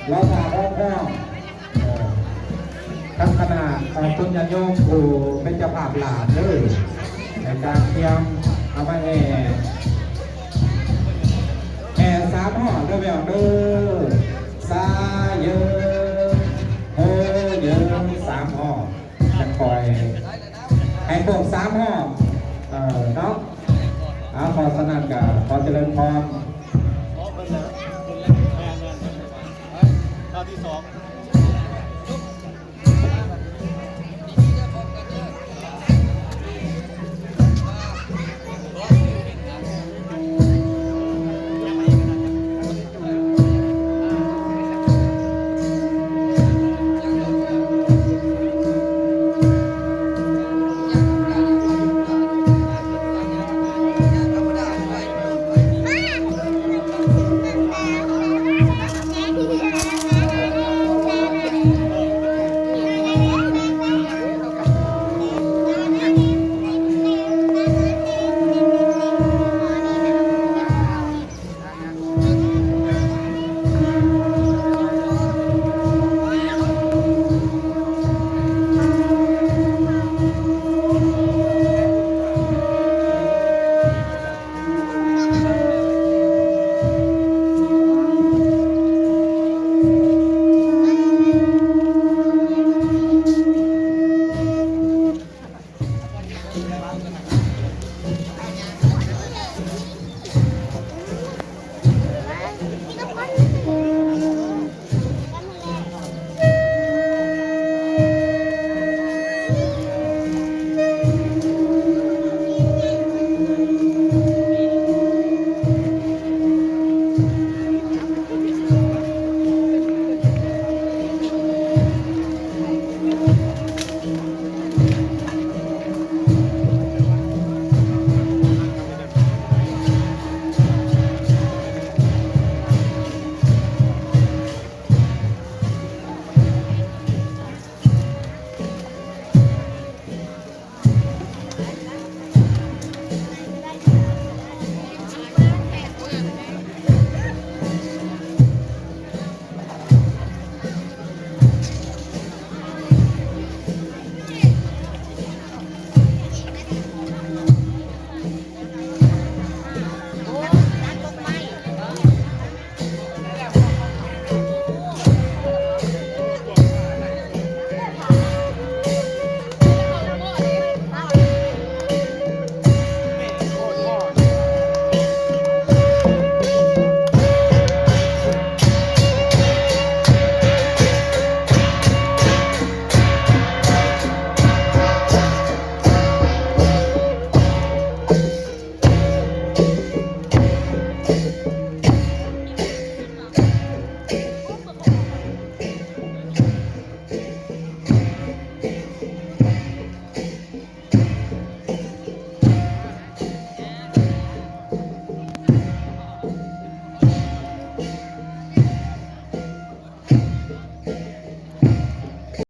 เราถามพ่อทั้งคณะคุณญาติโยมผู้เป็นเจ้าภาพหลานเลยในการเตรียมเอามาแห่สามห่อด้วยแบบเด้อซาเยอะโฮเยอะสามห่อจะคอยให้พวกสามห่อเนาะขอสนั่นกับขอเจริญพรข้าวที่สอง